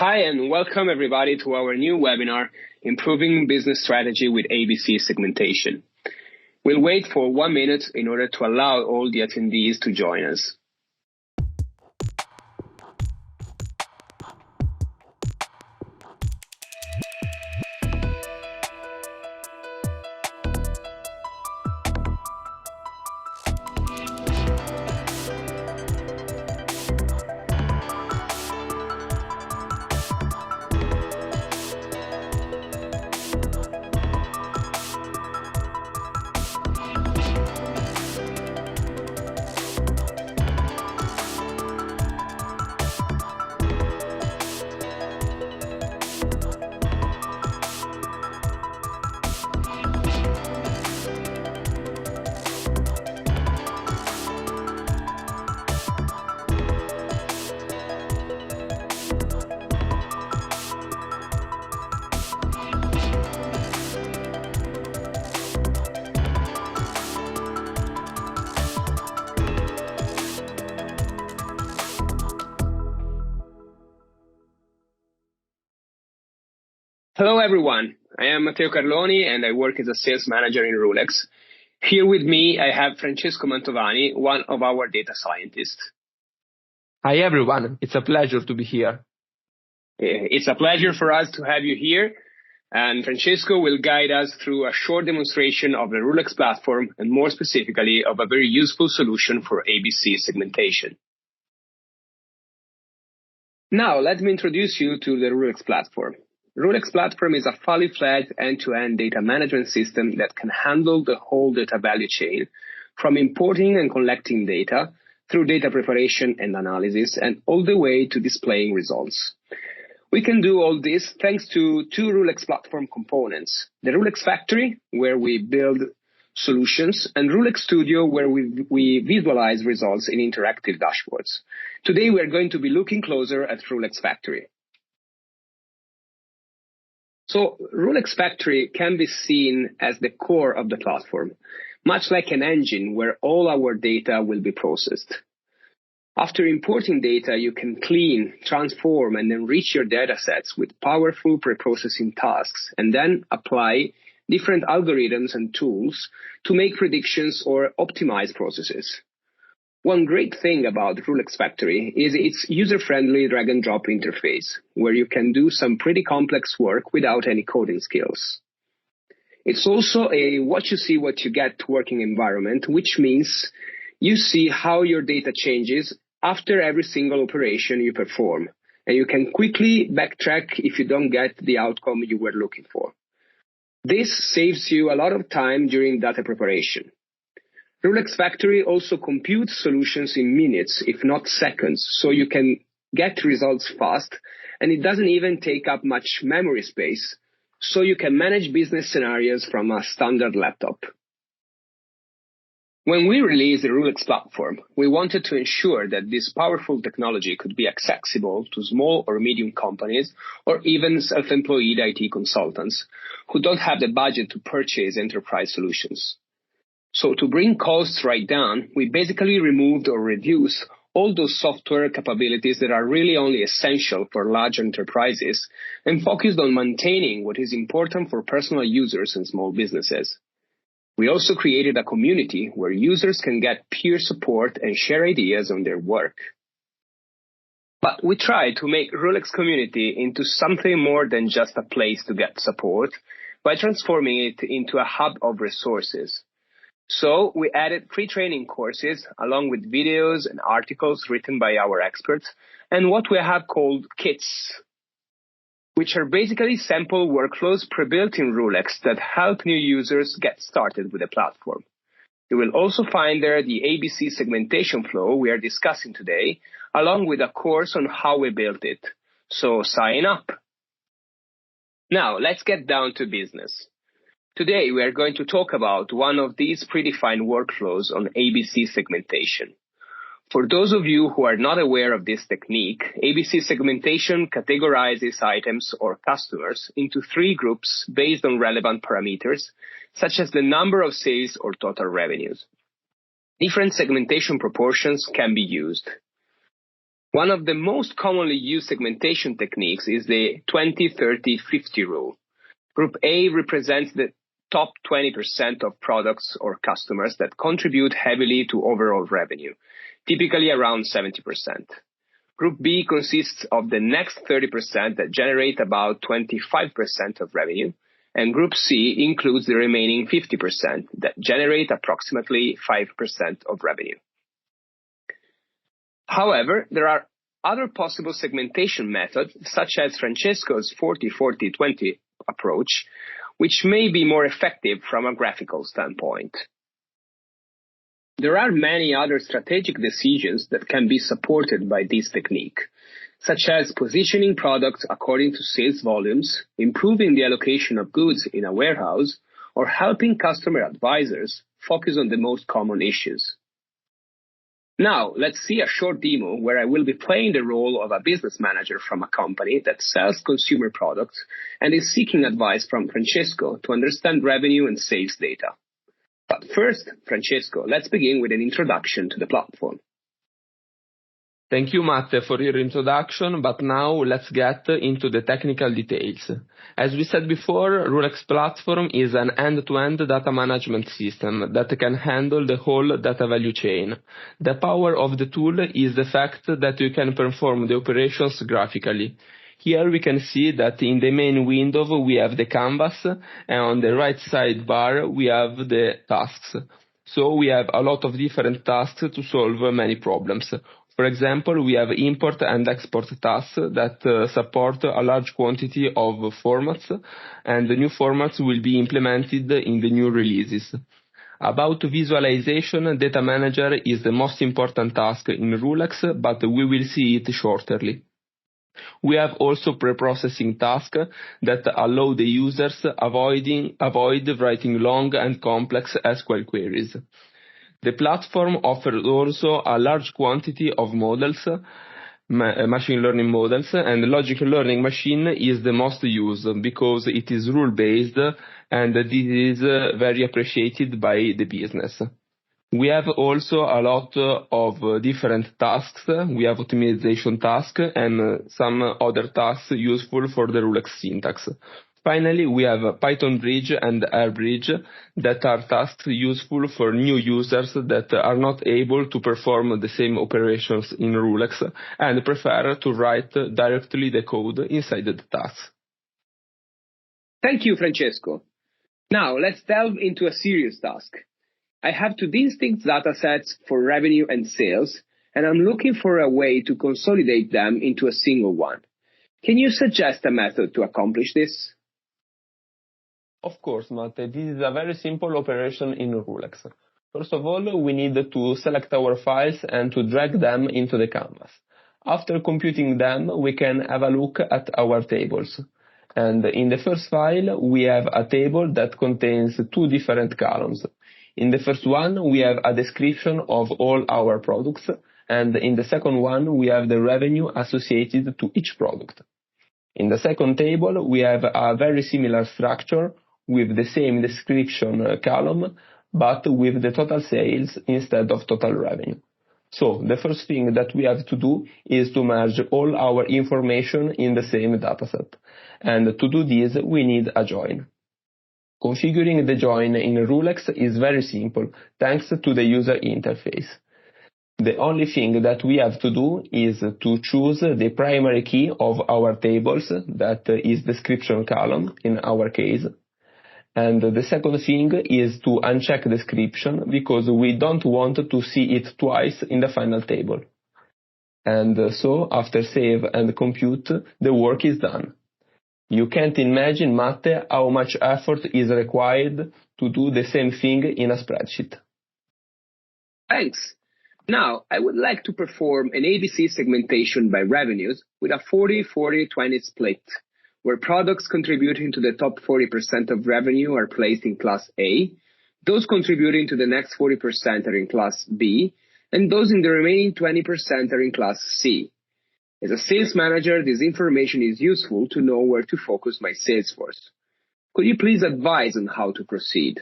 Hi, and welcome everybody to our new webinar, Improving Business Strategy with ABC Segmentation. We'll wait for 1 minute in order to allow all the attendees to join us. Hello everyone, I am Matteo Carloni and I work as a sales manager in Rulex. Here with me I have Francesco Mantovani, one of our data scientists. Hi everyone, it's a pleasure to be here. It's a pleasure for us to have you here, and Francesco will guide us through a short demonstration of the Rulex platform and more specifically of a very useful solution for ABC segmentation. Now let me introduce you to the Rulex platform. Rulex Platform is a fully fledged end-to-end data management system that can handle the whole data value chain, from importing and collecting data, through data preparation and analysis, and all the way to displaying results. We can do all this thanks to two Rulex Platform components, the Rulex Factory, where we build solutions, and Rulex Studio, where we visualize results in interactive dashboards. Today we are going to be looking closer at Rulex Factory. So Rulex Factory can be seen as the core of the platform, much like an engine where all our data will be processed. After importing data, you can clean, transform, and enrich your datasets with powerful pre-processing tasks, and then apply different algorithms and tools to make predictions or optimize processes. One great thing about Rulex Factory is its user-friendly drag-and-drop interface, where you can do some pretty complex work without any coding skills. It's also a what you see, what you get working environment, which means you see how your data changes after every single operation you perform, and you can quickly backtrack if you don't get the outcome you were looking for. This saves you a lot of time during data preparation. Rulex Factory also computes solutions in minutes, if not seconds, so you can get results fast, and it doesn't even take up much memory space, so you can manage business scenarios from a standard laptop. When we released the Rulex platform, we wanted to ensure that this powerful technology could be accessible to small or medium companies or even self-employed IT consultants who don't have the budget to purchase enterprise solutions. So to bring costs right down, we basically removed or reduced all those software capabilities that are really only essential for large enterprises and focused on maintaining what is important for personal users and small businesses. We also created a community where users can get peer support and share ideas on their work. But we tried to make Rulex community into something more than just a place to get support by transforming it into a hub of resources. So we added free training courses along with videos and articles written by our experts and what we have called kits, which are basically sample workflows pre-built in Rulex that help new users get started with the platform. You will also find there the ABC segmentation flow we are discussing today, along with a course on how we built it. So sign up. Now let's get down to business. Today, we are going to talk about one of these predefined workflows on ABC segmentation. For those of you who are not aware of this technique, ABC segmentation categorizes items or customers into three groups based on relevant parameters, such as the number of sales or total revenues. Different segmentation proportions can be used. One of the most commonly used segmentation techniques is the 20-30-50 rule. Group A represents the top 20% of products or customers that contribute heavily to overall revenue, typically around 70%. Group B consists of the next 30% that generate about 25% of revenue, and Group C includes the remaining 50% that generate approximately 5% of revenue. However, there are other possible segmentation methods, such as Francesco's 40-40-20 approach, which may be more effective from a graphical standpoint. There are many other strategic decisions that can be supported by this technique, such as positioning products according to sales volumes, improving the allocation of goods in a warehouse, or helping customer advisors focus on the most common issues. Now, let's see a short demo where I will be playing the role of a business manager from a company that sells consumer products and is seeking advice from Francesco to understand revenue and sales data. But first, Francesco, let's begin with an introduction to the platform. Thank you, Matte, for your introduction, but now let's get into the technical details. As we said before, Rulex Platform is an end-to-end data management system that can handle the whole data value chain. The power of the tool is the fact that you can perform the operations graphically. Here we can see that in the main window we have the canvas, and on the right sidebar we have the tasks. So we have a lot of different tasks to solve many problems. For example, we have import and export tasks that support a large quantity of formats, and the new formats will be implemented in the new releases. About visualization, Data Manager is the most important task in Rulex, but we will see it shortly. We have also pre-processing tasks that allow the users avoid writing long and complex SQL queries. The platform offers also a large quantity of models, machine learning models, and logic learning machine is the most used because it is rule-based and this is very appreciated by the business. We have also a lot of different tasks. We have optimization tasks and some other tasks useful for the Rulex syntax. Finally, we have Python Bridge and R Bridge that are tasks useful for new users that are not able to perform the same operations in Rulex and prefer to write directly the code inside the tasks. Thank you, Francesco. Now, let's delve into a serious task. I have two distinct datasets for revenue and sales, and I'm looking for a way to consolidate them into a single one. Can you suggest a method to accomplish this? Of course, Matte. This is a very simple operation in Rulex. First of all, we need to select our files and to drag them into the canvas. After computing them, we can have a look at our tables. And in the first file, we have a table that contains two different columns. In the first one, we have a description of all our products, and in the second one, we have the revenue associated to each product. In the second table, we have a very similar structure with the same description column, but with the total sales instead of total revenue. So the first thing that we have to do is to merge all our information in the same dataset. And to do this, we need a join. Configuring the join in Rulex is very simple, thanks to the user interface. The only thing that we have to do is to choose the primary key of our tables, that is description column in our case. And the second thing is to uncheck description because we don't want to see it twice in the final table. And so after save and compute, the work is done. You can't imagine, Matte, how much effort is required to do the same thing in a spreadsheet. Thanks. Now, I would like to perform an ABC segmentation by revenues with a 40-40-20 split, where products contributing to the top 40% of revenue are placed in class A, those contributing to the next 40% are in class B, and those in the remaining 20% are in class C. As a sales manager, this information is useful to know where to focus my sales force. Could you please advise on how to proceed?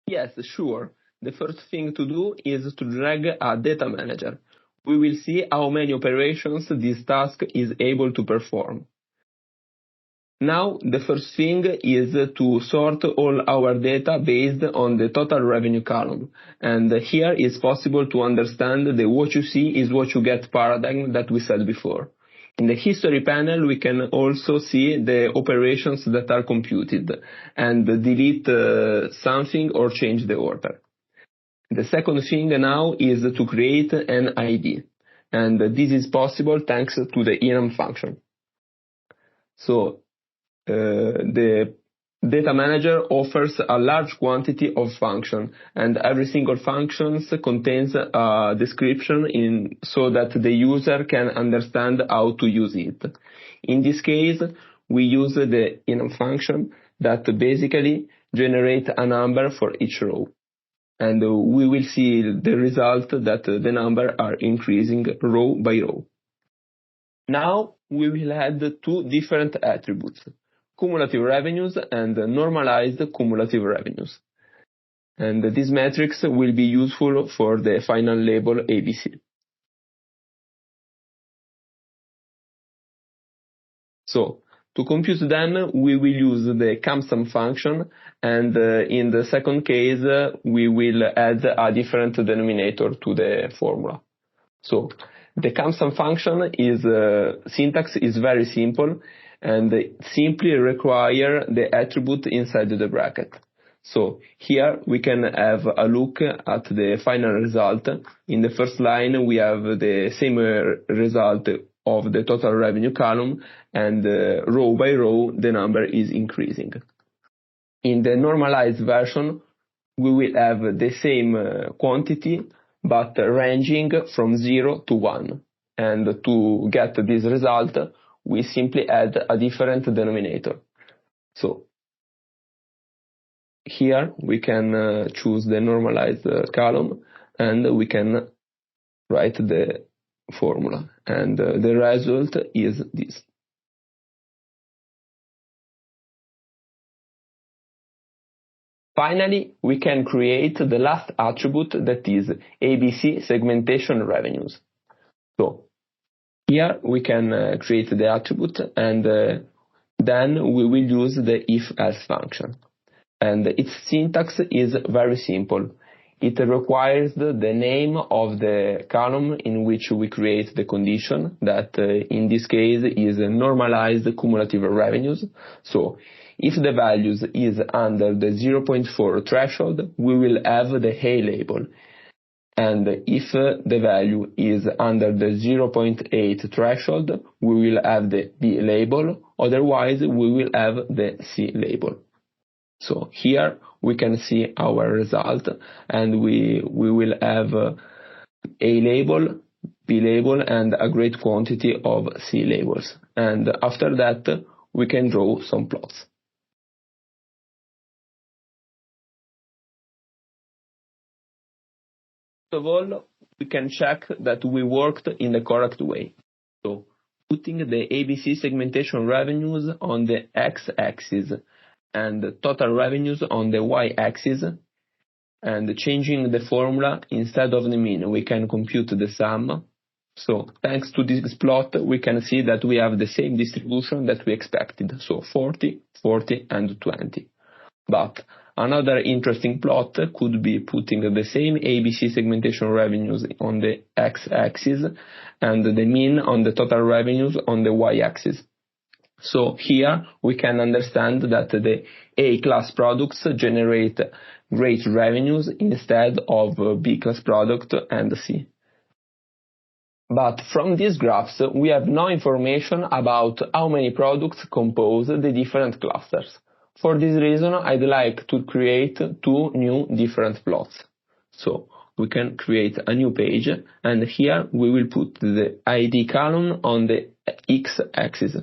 Yes, sure. The first thing to do is to drag a data manager. we will see how many operations this task is able to perform. Now, the first thing is to sort all our data based on the total revenue column. And here it's possible to understand the what you see is what you get paradigm that we said before. In the history panel, we can also see the operations that are computed and delete something or change the order. The second thing now is to create an ID. And this is possible thanks to the enum function. So, the data manager offers a large quantity of functions, and every single function contains a description so that the user can understand how to use it. In this case, we use the enum function that basically generates a number for each row. And we will see the result that the number are increasing row by row. Now we will add two different attributes, cumulative revenues and normalized cumulative revenues. And these metrics will be useful for the final label ABC. So, to compute them, we will use the CumSum function, and in the second case, we will add a different denominator to the formula. So, the CumSum function syntax is very simple, and simply require the attribute inside the bracket. So here we can have a look at the final result. In the first line, we have the same result of the total revenue column, and row by row, the number is increasing. In the normalized version, we will have the same quantity, but ranging from 0 to 1. And to get this result, we simply add a different denominator. So here we can choose the normalized column, and we can write the formula, and the result is this. Finally, we can create the last attribute, that is ABC segmentation revenues. So here we can create the attribute, and then we will use the if-else function. And its syntax is very simple. It requires the name of the column in which we create the condition, that in this case is normalized cumulative revenues. So if the values is under the 0.4 threshold, we will have the A label. And if the value is under the 0.8 threshold, we will have the B label. Otherwise, we will have the C label. So here we can see our result, and we will have A label, B label, and a great quantity of C labels. And after that, we can draw some plots. First of all, we can check that we worked in the correct way. So putting the ABC segmentation revenues on the x-axis and total revenues on the y-axis, and changing the formula instead of the mean, we can compute the sum. So thanks to this plot, we can see that we have the same distribution that we expected, so 40, 40, and 20. But another interesting plot could be putting the same ABC segmentation revenues on the x-axis and the mean on the total revenues on the y-axis. So here we can understand that the A-class products generate great revenues instead of B-class product and C. But from these graphs, we have no information about how many products compose the different clusters. For this reason, I'd like to create two new different plots. So we can create a new page, and here we will put the ID column on the x-axis,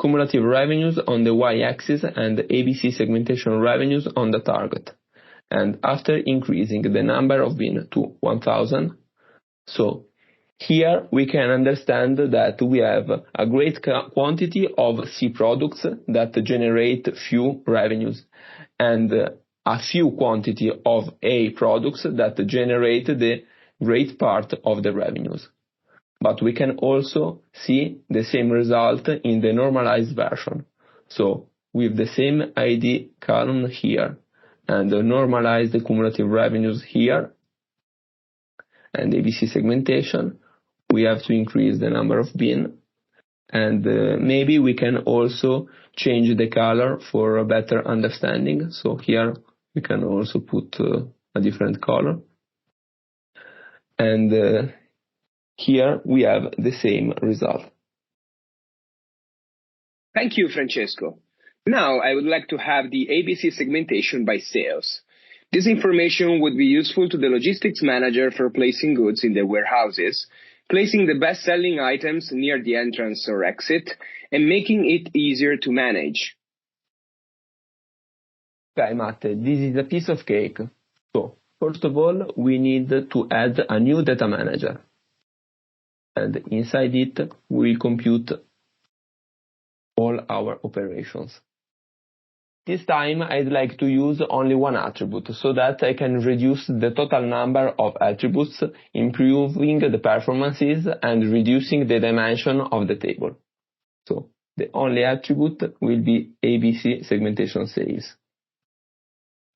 cumulative revenues on the y-axis, and ABC segmentation revenues on the target. And after increasing the number of bin to 1000, so here we can understand that we have a great quantity of C products that generate few revenues, and a few quantity of A products that generate the great part of the revenues. but we can also see the same result in the normalized version. So with the same ID column here and the normalized cumulative revenues here and ABC segmentation, we have to increase the number of bin, and maybe we can also change the color for a better understanding. So here we can also put a different color, and here we have the same result. Thank you, Francesco. Now I would like to have the ABC segmentation by sales. This information would be useful to the logistics manager for placing goods in their warehouses, placing the best-selling items near the entrance or exit, and making it easier to manage. Okay, Matte, this is a piece of cake. So, first of all, we need to add a new data manager. And inside it, we'll compute all our operations. This time, I'd like to use only one attribute so that I can reduce the total number of attributes, improving the performances and reducing the dimension of the table. So, the only attribute will be ABC segmentation sales.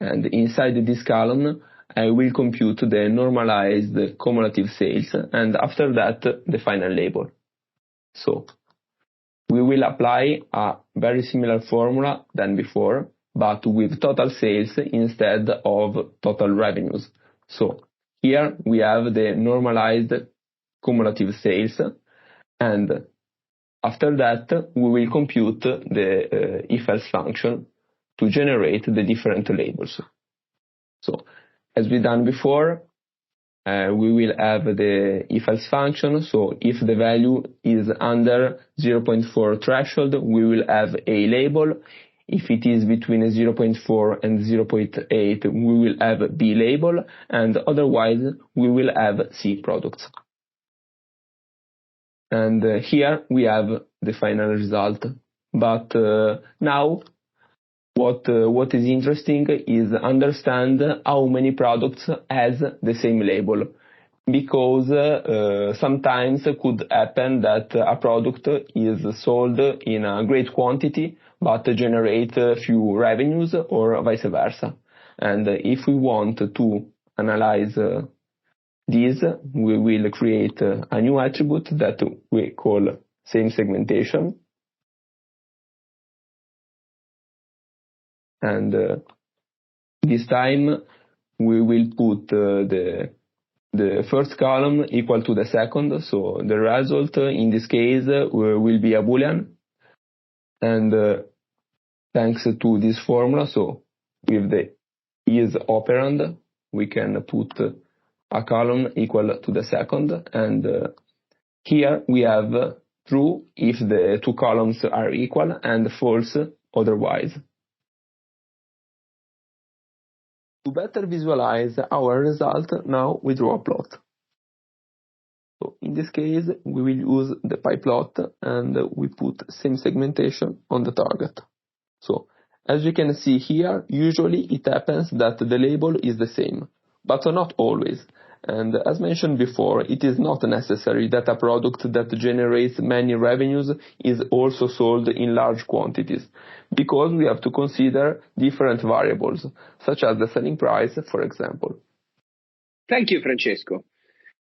And inside this column, I will compute the normalized cumulative sales, and after that, the final label. So, we will apply a very similar formula than before, but with total sales instead of total revenues. So, here we have the normalized cumulative sales, and after that, we will compute the if-else function to generate the different labels. So, as we done before, we will have the if-else function. So if the value is under 0.4 threshold, we will have A label. If it is between 0.4 and 0.8, we will have B label, and otherwise we will have C products. And here we have the final result. But now what is interesting is understand how many products has the same label, because sometimes it could happen that a product is sold in a great quantity but generate few revenues, or vice versa. And if we want to analyze this, we will create a new attribute that we call same segmentation. And this time we will put the first column equal to the second, so the result in this case will be a boolean. And thanks to this formula, so with the is operand, we can put a column equal to the second, and here we have true if the two columns are equal and false otherwise. To better visualize our result, now we draw a plot. So in this case, we will use the pie plot, and we put same segmentation on the target. So as you can see here, usually it happens that the label is the same, but not always. And as mentioned before, it is not necessary that a product that generates many revenues is also sold in large quantities, because we have to consider different variables, such as the selling price, for example. Thank you, Francesco.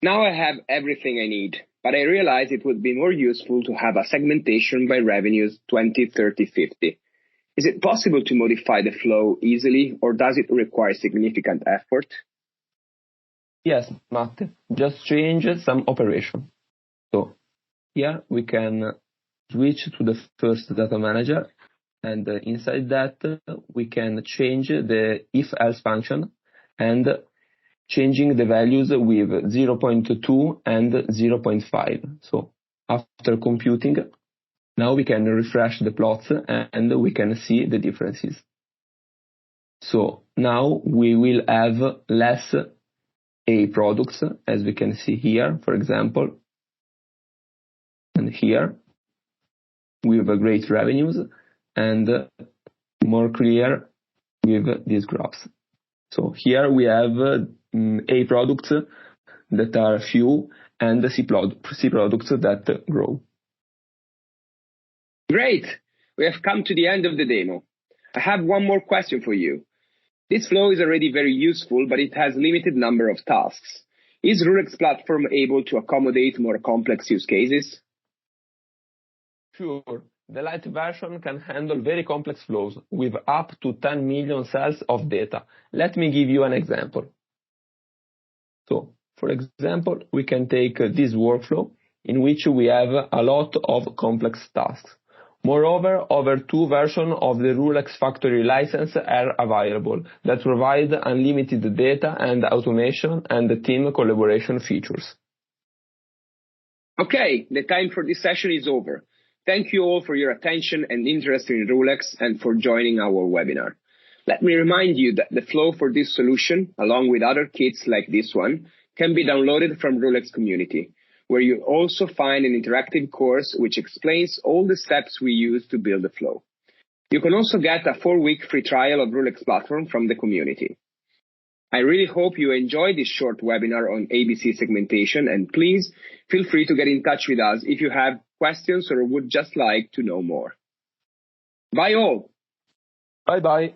Now I have everything I need, but I realize it would be more useful to have a segmentation by revenues 20, 30, 50. Is it possible to modify the flow easily, or does it require significant effort? Yes, Matte, just change some operation. So here we can switch to the first data manager, and inside that we can change the if-else function and changing the values with 0.2 and 0.5. So after computing, now we can refresh the plots and we can see the differences. So now we will have less A products, as we can see here, for example, and here we have great revenues, and more clear with these graphs. So here we have A products that are few, and C products that grow. Great! We have come to the end of the demo. I have one more question for you. This flow is already very useful, but it has limited number of tasks. Is Rulex Platform able to accommodate more complex use cases? Sure. The light version can handle very complex flows with up to 10 million cells of data. Let me give you an example. So, for example, we can take this workflow in which we have a lot of complex tasks. Moreover, over 2 versions of the Rulex factory license are available that provide unlimited data and automation and team collaboration features. Okay, the time for this session is over. Thank you all for your attention and interest in Rulex and for joining our webinar. Let me remind you that the flow for this solution, along with other kits like this one, can be downloaded from Rulex community, where you also find an interactive course which explains all the steps we use to build the flow. You can also get a 4-week free trial of Rulex Platform from the community. I really hope you enjoyed this short webinar on ABC segmentation, and please feel free to get in touch with us if you have questions or would just like to know more. Bye all! Bye-bye.